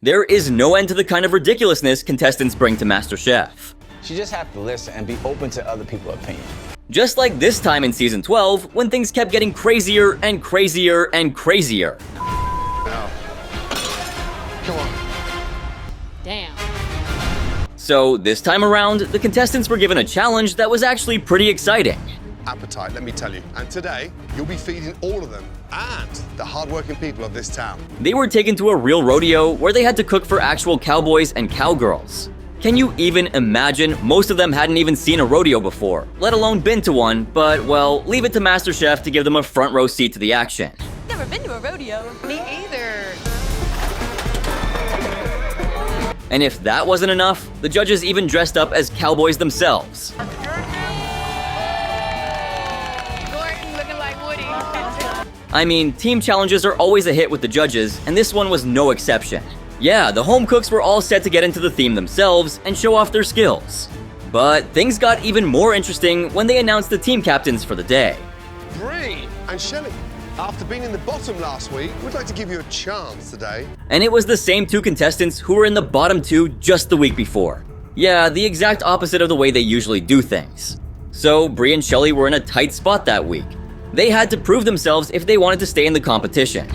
There is no end to the kind of ridiculousness contestants bring to MasterChef. You just have to listen and be open to other people's opinions. Just like this time in Season 12, when things kept getting crazier and crazier and crazier. No. Come on. Damn. So this time around, the contestants were given a challenge that was actually pretty exciting. Appetite, let me tell you. And today, you'll be feeding all of them and the hardworking people of this town. They were taken to a real rodeo where they had to cook for actual cowboys and cowgirls. Can you even imagine? Most of them hadn't even seen a rodeo before, let alone been to one, but well, leave it to MasterChef to give them a front row seat to the action. Never been to a rodeo. Me either. And if that wasn't enough, the judges even dressed up as cowboys themselves. I mean, team challenges are always a hit with the judges, and this one was no exception. Yeah, the home cooks were all set to get into the theme themselves and show off their skills. But things got even more interesting when they announced the team captains for the day. Bri and Shelly, after being in the bottom last week, we'd like to give you a chance today. And it was the same two contestants who were in the bottom two just the week before. Yeah, the exact opposite of the way they usually do things. So Bri and Shelly were in a tight spot that week. They had to prove themselves if they wanted to stay in the competition.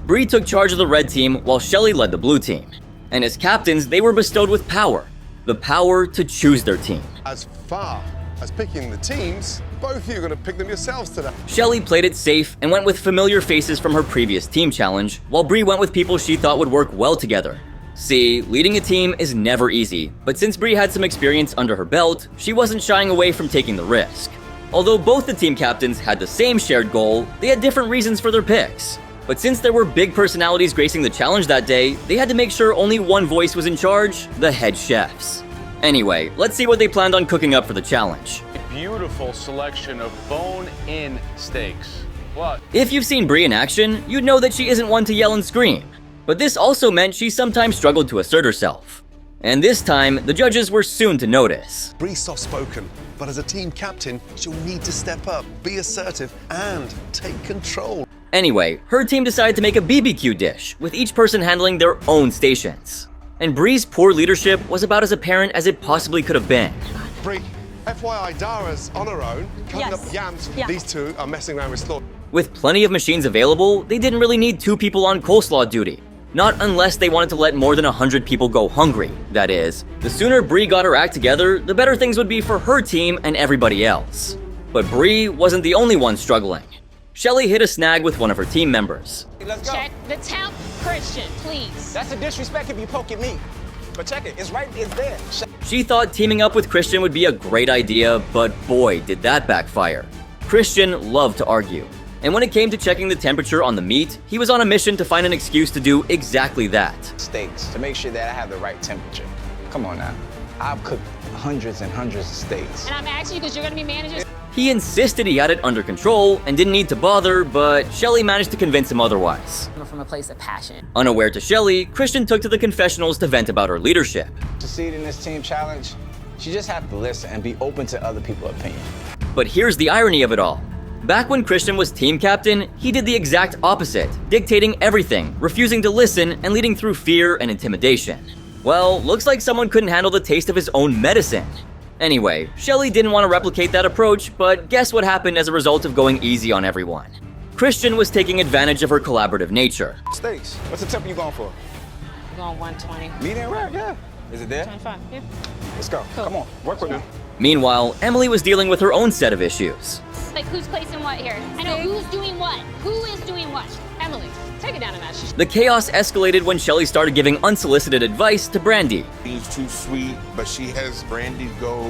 Bri took charge of the red team while Shelly led the blue team. And as captains, they were bestowed with power. The power to choose their team. As far as picking the teams, both of you are going to pick them yourselves today. Shelly played it safe and went with familiar faces from her previous team challenge, while Bri went with people she thought would work well together. See, leading a team is never easy, but since Bri had some experience under her belt, she wasn't shying away from taking the risk. Although both the team captains had the same shared goal, they had different reasons for their picks. But since there were big personalities gracing the challenge that day, they had to make sure only one voice was in charge: the head chefs. Anyway, let's see what they planned on cooking up for the challenge. A beautiful selection of bone-in steaks. What? If you've seen Bri in action, you'd know that she isn't one to yell and scream. But this also meant she sometimes struggled to assert herself. And this time, the judges were soon to notice. Bri's soft-spoken, but as a team captain, she'll need to step up, be assertive, and take control. Anyway, her team decided to make a BBQ dish, with each person handling their own stations. And Bri's poor leadership was about as apparent as it possibly could have been. Bri, FYI, Dara's on her own, cutting up yams. Yeah. These two are messing around with slaw. With plenty of machines available, they didn't really need 2 people on coleslaw duty. Not unless they wanted to let more than 100 people go hungry, that is. The sooner Bri got her act together, the better things would be for her team and everybody else. But Bri wasn't the only one struggling. Shelly hit a snag with one of her team members. Let's go. Check the temp, Christian, please. That's a disrespect if you poke at me. But check it, it's right, it's there. She thought teaming up with Christian would be a great idea, but boy, did that backfire. Christian loved to argue. And when it came to checking the temperature on the meat, he was on a mission to find an excuse to do exactly that. Steaks, to make sure that I have the right temperature. Come on now. I've cooked hundreds and hundreds of steaks. And I'm asking you because you're going to be managers. He insisted he had it under control and didn't need to bother, but Shelly managed to convince him otherwise. From a place of passion. Unaware to Shelly, Christian took to the confessionals to vent about her leadership. To succeed in this team challenge, you just have to listen and be open to other people's opinions. But here's the irony of it all. Back when Christian was team captain, he did the exact opposite, dictating everything, refusing to listen, and leading through fear and intimidation. Well, looks like someone couldn't handle the taste of his own medicine. Anyway, Shelly didn't want to replicate that approach, but guess what happened as a result of going easy on everyone? Christian was taking advantage of her collaborative nature. Steaks, what's the temp you going for? We're going 120. Medium rare, yeah. Is it there? 25, yeah. Let's go. Cool. Come on, work with me. Meanwhile, Emily was dealing with her own set of issues. Like, who's placing what here? I know who's doing what. Who is doing what? Emily, take it down a notch. The chaos escalated when Shelly started giving unsolicited advice to Brandy. She's too sweet, but she has Brandy go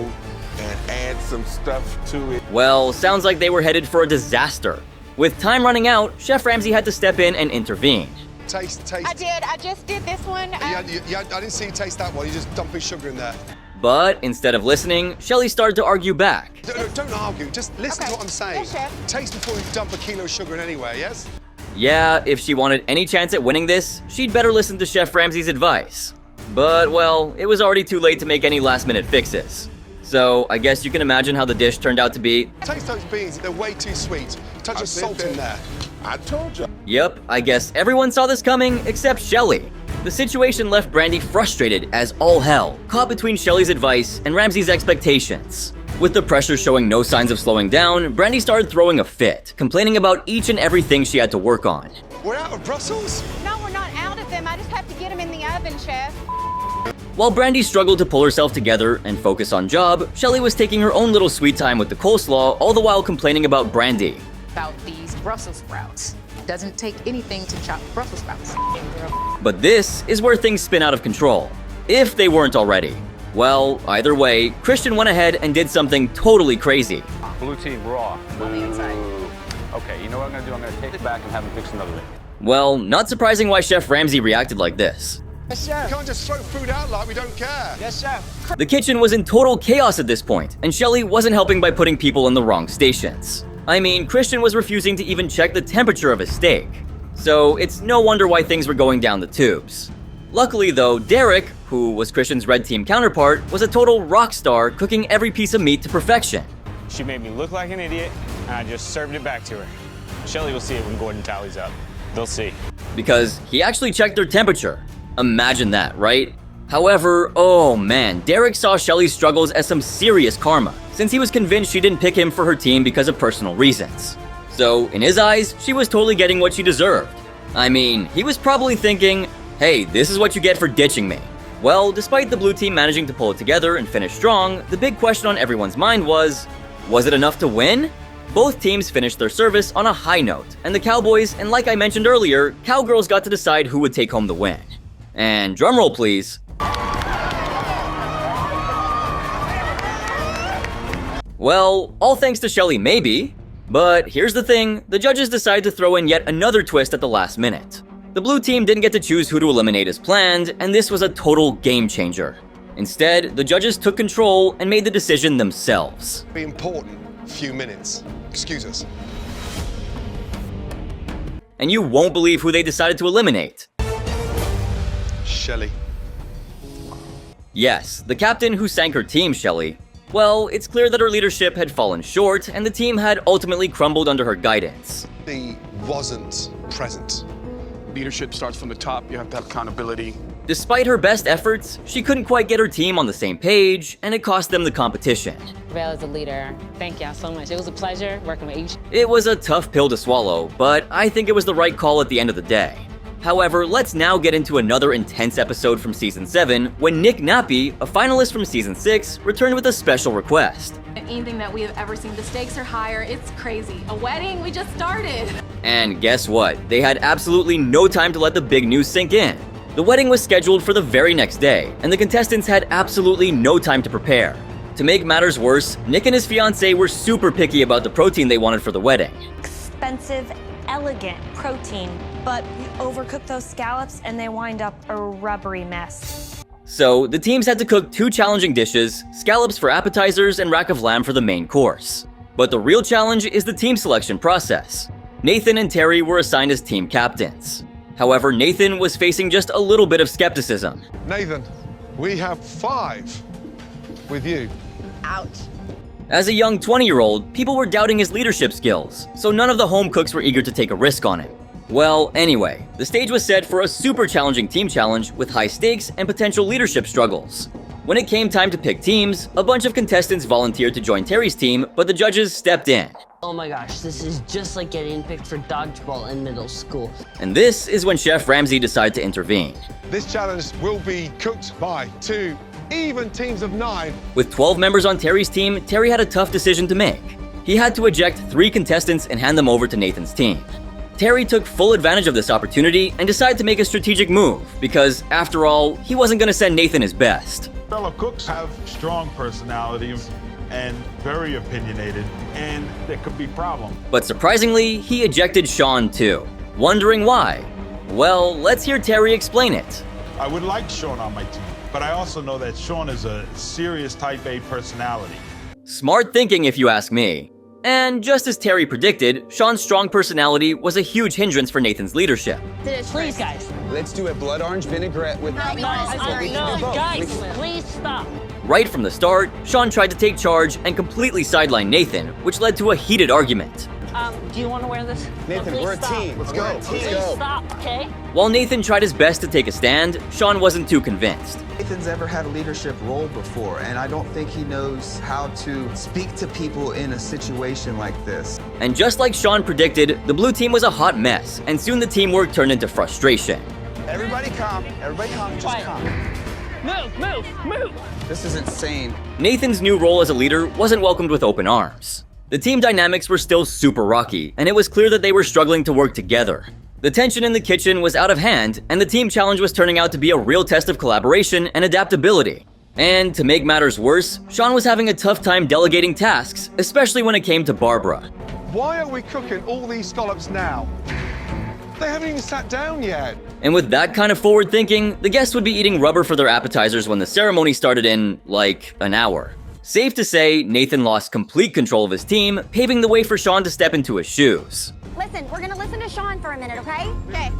and add some stuff to it. Well, sounds like they were headed for a disaster. With time running out, Chef Ramsay had to step in and intervene. Taste. I just did this one. I didn't see you taste that one. You just dumping sugar in there. But instead of listening, Shelly started to argue back. No, don't argue. Just listen to what I'm saying. Yes, chef. Taste before you dump a kilo of sugar in anywhere, yes? Yeah, if she wanted any chance at winning this, she'd better listen to Chef Ramsay's advice. But, well, it was already too late to make any last-minute fixes. So, I guess you can imagine how the dish turned out to be. Taste those beans. They're way too sweet. Touch of salt in there. I told you. Yep, I guess everyone saw this coming except Shelly. The situation left Brandi frustrated as all hell, caught between Shelly's advice and Ramsey's expectations. With the pressure showing no signs of slowing down, Brandi started throwing a fit, complaining about each and everything she had to work on. We're out of Brussels? No, we're not out of them. I just have to get them in the oven, Chef. While Brandi struggled to pull herself together and focus on job, Shelly was taking her own little sweet time with the coleslaw, all the while complaining about Brandi. About these Brussels sprouts. Doesn't take anything to chop Brussels sprouts. But this is where things spin out of control, if they weren't already. Well, either way, Christian went ahead and did something totally crazy. Blue team raw. On the inside. Okay, you know what I'm gonna do? I'm gonna take it back and have him fix another way. Well, not surprising why Chef Ramsey reacted like this. Yes, You chef. can't just throw food out like we don't care. Yes, chef. The kitchen was in total chaos at this point, and Shelly wasn't helping by putting people in the wrong stations. I mean, Christian was refusing to even check the temperature of his steak. So it's no wonder why things were going down the tubes. Luckily though, Derek, who was Christian's red team counterpart, was a total rock star, cooking every piece of meat to perfection. She made me look like an idiot, and I just served it back to her. Shelly will see it when Gordon tallies up. They'll see. Because he actually checked their temperature. Imagine that, right? However, oh man, Derek saw Shelly's struggles as some serious karma, since he was convinced she didn't pick him for her team because of personal reasons. So, in his eyes, she was totally getting what she deserved. I mean, he was probably thinking, hey, this is what you get for ditching me. Well, despite the blue team managing to pull it together and finish strong, the big question on everyone's mind was it enough to win? Both teams finished their service on a high note, and the Cowboys, and like I mentioned earlier, Cowgirls got to decide who would take home the win. And drumroll please. Well, all thanks to Shelly maybe, but here's the thing, the judges decided to throw in yet another twist at the last minute. The blue team didn't get to choose who to eliminate as planned, and this was a total game changer. Instead, the judges took control and made the decision themselves. Be important few minutes. Excuse us. And you won't believe who they decided to eliminate. Shelly. Yes, the captain who sank her team, Shelly. Well, it's clear that her leadership had fallen short, and the team had ultimately crumbled under her guidance. He wasn't present. Leadership starts from the top. You have to have accountability. Despite her best efforts, she couldn't quite get her team on the same page, and it cost them the competition. Val is a leader. Thank y'all so much. It was a pleasure working with each. It was a tough pill to swallow, but I think it was the right call at the end of the day. However, let's now get into another intense episode from Season 7, when Nick Nappy, a finalist from Season 6, returned with a special request. Anything that we have ever seen, the stakes are higher, it's crazy. A wedding, we just started. And guess what? They had absolutely no time to let the big news sink in. The wedding was scheduled for the very next day, and the contestants had absolutely no time to prepare. To make matters worse, Nick and his fiancée were super picky about the protein they wanted for the wedding. Expensive, elegant protein, but you overcook those scallops and they wind up a rubbery mess. So, the teams had to cook two challenging dishes, scallops for appetizers and rack of lamb for the main course. But the real challenge is the team selection process. Nathan and Terry were assigned as team captains. However, Nathan was facing just a little bit of skepticism. Nathan, we have 5 with you. Ouch. As a young 20-year-old, people were doubting his leadership skills, so none of the home cooks were eager to take a risk on him. Well, anyway, the stage was set for a super challenging team challenge with high stakes and potential leadership struggles. When it came time to pick teams, a bunch of contestants volunteered to join Terry's team, but the judges stepped in. Oh my gosh, this is just like getting picked for dodgeball in middle school. And this is when Chef Ramsey decided to intervene. This challenge will be cooked by 2 even teams of 9. With 12 members on Terry's team, Terry had a tough decision to make. He had to eject 3 contestants and hand them over to Nathan's team. Terry took full advantage of this opportunity and decided to make a strategic move, because after all, he wasn't going to send Nathan his best. Fellow cooks have strong personalities and very opinionated, and there could be problems. But surprisingly, he ejected Sean too. Wondering why? Well, let's hear Terry explain it. I would like Sean on my team, but I also know that Sean is a serious type A personality. Smart thinking if you ask me. And just as Terry predicted, Sean's strong personality was a huge hindrance for Nathan's leadership. Please, guys. Let's do a blood orange vinaigrette with... No, guys, please stop. Right from the start, Sean tried to take charge and completely sideline Nathan, which led to a heated argument. Do you want to wear this? Nathan, Please we're a stop. team. Let's go. Let's Please go. stop, okay? While Nathan tried his best to take a stand, Sean wasn't too convinced. Nathan's ever had a leadership role before, and I don't think he knows how to speak to people in a situation like this. And just like Sean predicted, the blue team was a hot mess, and soon the teamwork turned into frustration. Everybody calm. Everybody calm. Just calm. Move! This is insane. Nathan's new role as a leader wasn't welcomed with open arms. The team dynamics were still super rocky, and it was clear that they were struggling to work together. The tension in the kitchen was out of hand, and the team challenge was turning out to be a real test of collaboration and adaptability. And to make matters worse, Sean was having a tough time delegating tasks, especially when it came to Barbara. Why are we cooking all these scallops now? They haven't even sat down yet. And with that kind of forward thinking, the guests would be eating rubber for their appetizers when the ceremony started in, like, an hour. Safe to say, Nathan lost complete control of his team, paving the way for Sean to step into his shoes. Listen, we're gonna listen to Sean for a minute, okay? Okay.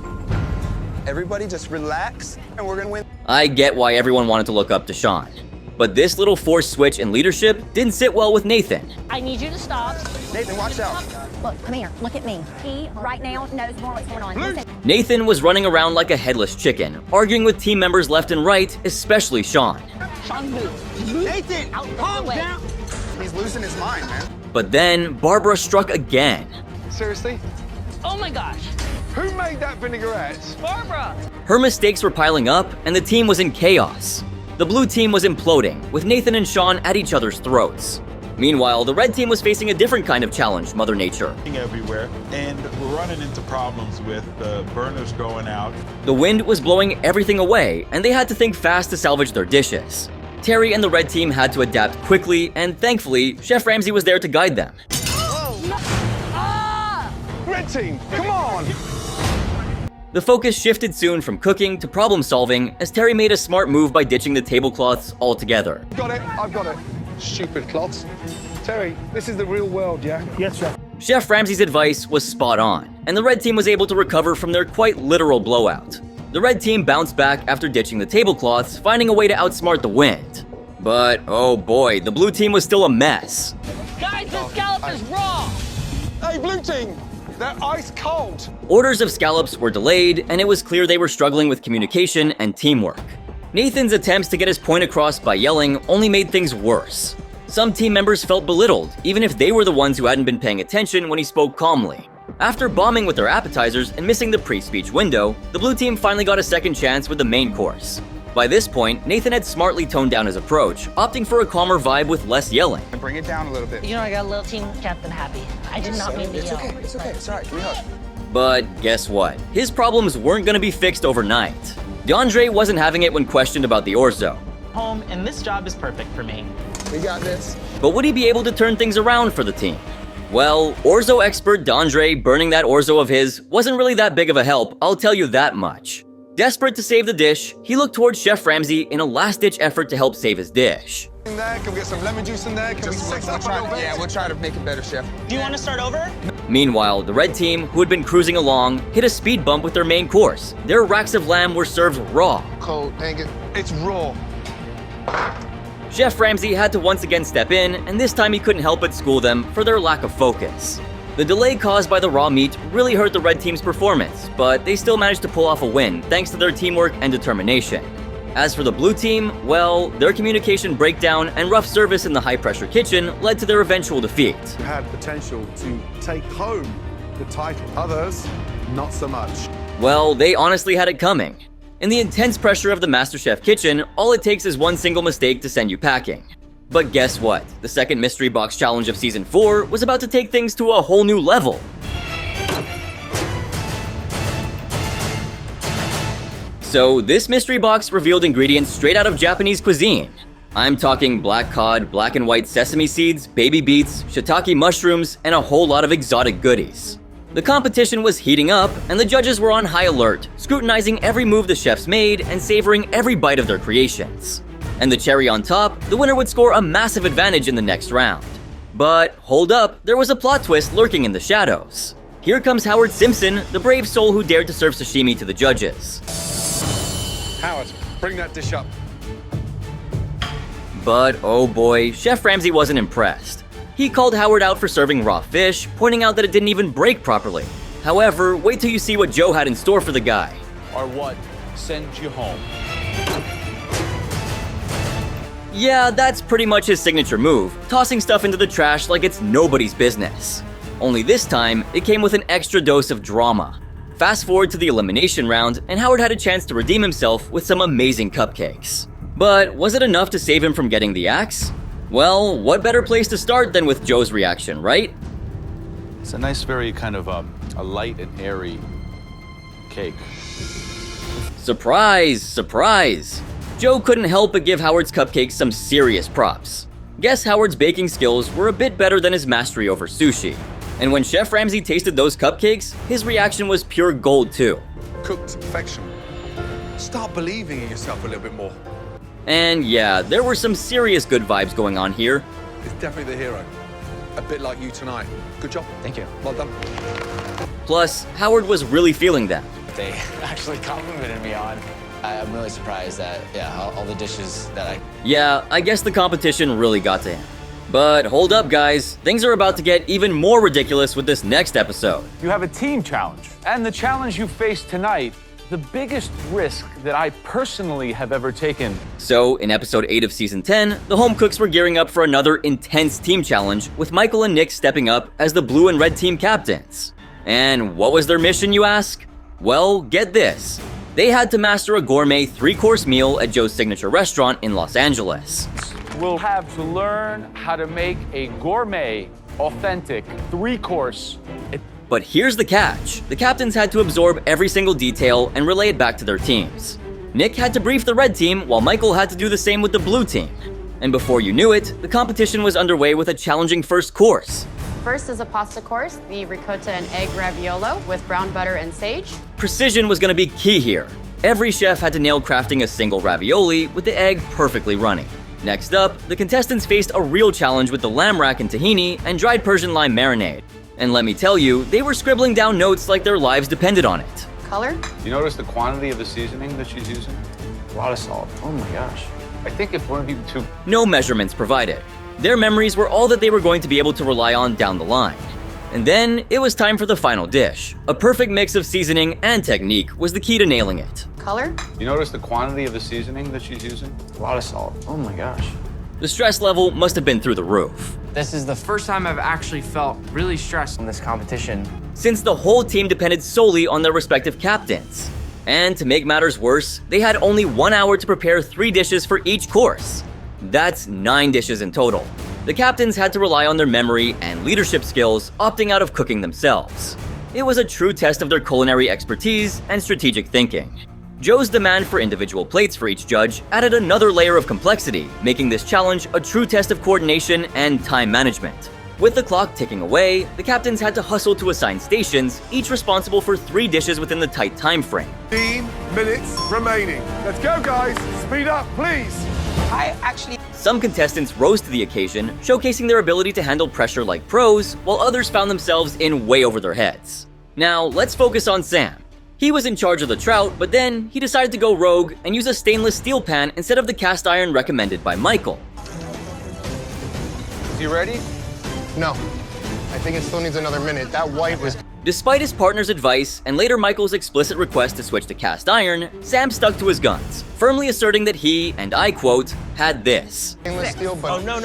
Everybody just relax, and we're gonna win. I get why everyone wanted to look up to Sean. But this little forced switch in leadership didn't sit well with Nathan. I need you to stop. Nathan, watch out. Look, come here. Look at me. He, right now, knows more what's going on. Listen. Nathan was running around like a headless chicken, arguing with team members left and right, especially Sean. Sean, move. Nathan, calm down. He's losing his mind, man. But then, Barbara struck again. Seriously? Oh my gosh. Who made that vinaigrette? Barbara! Her mistakes were piling up, and the team was in chaos. The blue team was imploding, with Nathan and Sean at each other's throats. Meanwhile, the red team was facing a different kind of challenge, Mother Nature. Everywhere, and we're running into problems with the burners going out. The wind was blowing everything away, and they had to think fast to salvage their dishes. Terry and the red team had to adapt quickly, and thankfully, Chef Ramsay was there to guide them. Red team, come on! The focus shifted soon from cooking to problem solving as Terry made a smart move by ditching the tablecloths altogether. Got it, I've got it. Stupid cloths. Terry, this is the real world, yeah? Yes, sir. Chef Ramsay's advice was spot on, and the red team was able to recover from their quite literal blowout. The red team bounced back after ditching the tablecloths, finding a way to outsmart the wind. But oh boy, the blue team was still a mess. Guys, this scallop is raw! Hey, blue team! They're ice cold! Orders of scallops were delayed, and it was clear they were struggling with communication and teamwork. Nathan's attempts to get his point across by yelling only made things worse. Some team members felt belittled, even if they were the ones who hadn't been paying attention when he spoke calmly. After bombing with their appetizers and missing the pre-speech window, the blue team finally got a second chance with the main course. By this point, Nathan had smartly toned down his approach, opting for a calmer vibe with less yelling. And bring it down a little bit. You know, I got a little team captain happy. I did not mean to yell. It's okay. It's all right. Give me a hug. But guess what? His problems weren't gonna be fixed overnight. DeAndre wasn't having it when questioned about the orzo. Home, and this job is perfect for me. We got this. But would he be able to turn things around for the team? Well, orzo expert DeAndre burning that orzo of his wasn't really that big of a help, I'll tell you that much. Desperate to save the dish, he looked towards Chef Ramsay in a last-ditch effort to help save his dish. In there, can we get some lemon juice in there? Can we sex up a little bit? Yeah, we'll try to make it better, Chef. Do you want to start over? Meanwhile, the red team, who had been cruising along, hit a speed bump with their main course. Their racks of lamb were served raw. Cold, dang it. It's raw. Chef Ramsay had to once again step in, and this time he couldn't help but school them for their lack of focus. The delay caused by the raw meat really hurt the red team's performance, but they still managed to pull off a win thanks to their teamwork and determination. As for the blue team, well, their communication breakdown and rough service in the high-pressure kitchen led to their eventual defeat. Had potential to take home the title. Others, not so much. Well, they honestly had it coming. In the intense pressure of the MasterChef kitchen, all it takes is one single mistake to send you packing. But guess what? The second Mystery Box Challenge of Season 4 was about to take things to a whole new level. So this mystery box revealed ingredients straight out of Japanese cuisine. I'm talking black cod, black and white sesame seeds, baby beets, shiitake mushrooms, and a whole lot of exotic goodies. The competition was heating up, and the judges were on high alert, scrutinizing every move the chefs made and savoring every bite of their creations. And the cherry on top, the winner would score a massive advantage in the next round. But hold up, there was a plot twist lurking in the shadows. Here comes Howard Simpson, the brave soul who dared to serve sashimi to the judges. Howard, bring that dish up. But oh boy, Chef Ramsay wasn't impressed. He called Howard out for serving raw fish, pointing out that it didn't even break properly. However, wait till you see what Joe had in store for the guy. Or what sends you home. Yeah, that's pretty much his signature move, tossing stuff into the trash like it's nobody's business. Only this time, it came with an extra dose of drama. Fast forward to the elimination round, and Howard had a chance to redeem himself with some amazing cupcakes. But was it enough to save him from getting the axe? Well, what better place to start than with Joe's reaction, right? It's a nice, very kind of a light and airy cake. Surprise, surprise! Joe couldn't help but give Howard's cupcakes some serious props. Guess Howard's baking skills were a bit better than his mastery over sushi. And when Chef Ramsay tasted those cupcakes, his reaction was pure gold too. Cooked to perfection. Start believing in yourself a little bit more. And yeah, there were some serious good vibes going on here. It's definitely the hero. A bit like you tonight. Good job. Thank you. Well done. Plus, Howard was really feeling that. They actually complimented me on. I'm really surprised that, all the dishes that I... Yeah, I guess the competition really got to him. But hold up, guys. Things are about to get even more ridiculous with this next episode. You have a team challenge. And the challenge you face tonight, the biggest risk that I personally have ever taken. So, in episode 8 of season 10, the home cooks were gearing up for another intense team challenge, with Michael and Nick stepping up as the blue and red team captains. And what was their mission, you ask? Well, get this. They had to master a gourmet 3-course meal at Joe's signature restaurant in Los Angeles. We'll have to learn how to make a gourmet, authentic 3-course. But here's the catch. The captains had to absorb every single detail and relay it back to their teams. Nick had to brief the red team, while Michael had to do the same with the blue team. And before you knew it, the competition was underway with a challenging first course. First is a pasta course, the ricotta and egg raviolo with brown butter and sage. Precision was going to be key here. Every chef had to nail crafting a single ravioli with the egg perfectly running. Next up, the contestants faced a real challenge with the lamb rack and tahini and dried Persian lime marinade. And let me tell you, they were scribbling down notes like their lives depended on it. Color? You notice the quantity of the seasoning that she's using? A lot of salt. Oh my gosh. I think if one of you two... No measurements provided. Their memories were all that they were going to be able to rely on down the line. And then, it was time for the final dish. A perfect mix of seasoning and technique was the key to nailing it. Color? You notice the quantity of the seasoning that she's using? A lot of salt. Oh my gosh. The stress level must have been through the roof. This is the first time I've actually felt really stressed in this competition. Since the whole team depended solely on their respective captains. And to make matters worse, they had only 1 hour to prepare 3 dishes for each course. That's 9 dishes in total. The captains had to rely on their memory and leadership skills, opting out of cooking themselves. It was a true test of their culinary expertise and strategic thinking. Joe's demand for individual plates for each judge added another layer of complexity, making this challenge a true test of coordination and time management. With the clock ticking away, the captains had to hustle to assign stations, each responsible for 3 dishes within the tight time frame. 15 minutes remaining. Let's go, guys. Speed up, please. Some contestants rose to the occasion, showcasing their ability to handle pressure like pros, while others found themselves in way over their heads. Now, let's focus on Sam. He was in charge of the trout, but then he decided to go rogue and use a stainless steel pan instead of the cast iron recommended by Michael. Is he ready? No. I think it still needs another minute. That white was... Despite his partner's advice and later Michael's explicit request to switch to cast iron, Sam stuck to his guns, firmly asserting that he, and I quote, had this. Stainless steel, but... Oh, no.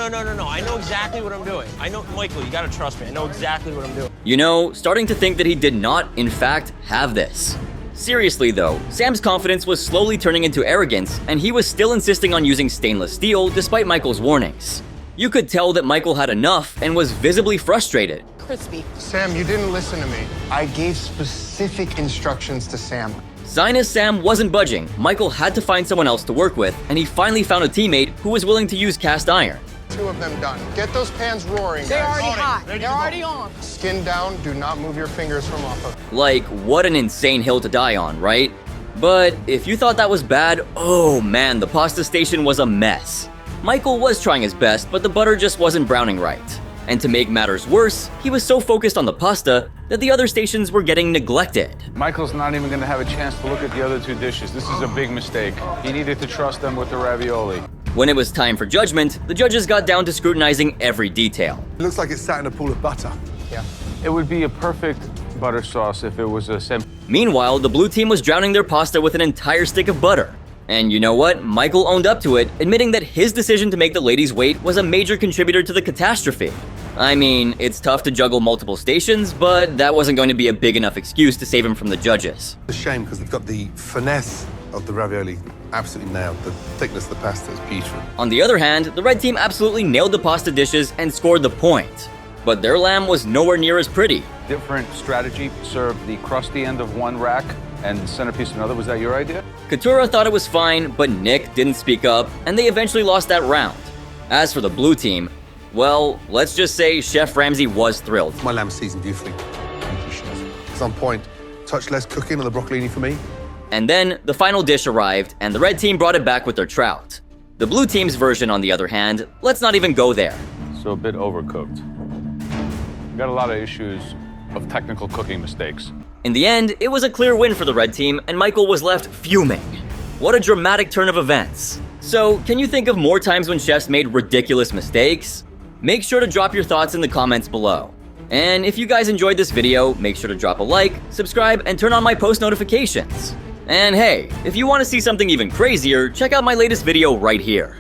I know exactly what I'm doing. I know, Michael, you gotta trust me. I know exactly what I'm doing. You know, starting to think that he did not, in fact, have this. Seriously though, Sam's confidence was slowly turning into arrogance, and he was still insisting on using stainless steel despite Michael's warnings. You could tell that Michael had enough and was visibly frustrated. Crispy. Sam, you didn't listen to me. I gave specific instructions to Sam. Sinus Sam wasn't budging. Michael had to find someone else to work with, and he finally found a teammate who was willing to use cast iron. 2 of them done. Get those pans roaring, They're guys. already hot. They're already on. Skin down, do not move your fingers from off of. Like, what an insane hill to die on, right? But if you thought that was bad, oh man, the pasta station was a mess. Michael was trying his best, but the butter just wasn't browning right. And to make matters worse, he was so focused on the pasta that the other stations were getting neglected. Michael's not even gonna have a chance to look at the other 2 dishes. This is a big mistake. He needed to trust them with the ravioli. When it was time for judgment, the judges got down to scrutinizing every detail. It looks like it's sat in a pool of butter. Yeah. It would be a perfect butter sauce if it was a Meanwhile, the blue team was drowning their pasta with an entire stick of butter. And you know what? Michael owned up to it, admitting that his decision to make the ladies wait was a major contributor to the catastrophe. I mean, it's tough to juggle multiple stations, but that wasn't going to be a big enough excuse to save him from the judges. It's a shame because they've got the finesse of the ravioli absolutely nailed. The thickness of the pasta is beautiful. On the other hand, the red team absolutely nailed the pasta dishes and scored the point. But their lamb was nowhere near as pretty. different strategy. Serve the crusty end of one rack and the centerpiece of another. Was that your idea? Katura thought it was fine, but Nick didn't speak up, and they eventually lost that round. As for the blue team, well, let's just say Chef Ramsay was thrilled. My lamb seasoned beautifully. Thank you, Chef. It's on point. Touch less cooking on the broccolini for me. And then the final dish arrived, and the red team brought it back with their trout. The blue team's version, on the other hand, let's not even go there. So a bit overcooked. We got a lot of issues of technical cooking mistakes. In the end, it was a clear win for the red team, and Michael was left fuming. What a dramatic turn of events. So, can you think of more times when chefs made ridiculous mistakes? Make sure to drop your thoughts in the comments below. And if you guys enjoyed this video, make sure to drop a like, subscribe, and turn on my post notifications. And hey, if you want to see something even crazier, check out my latest video right here.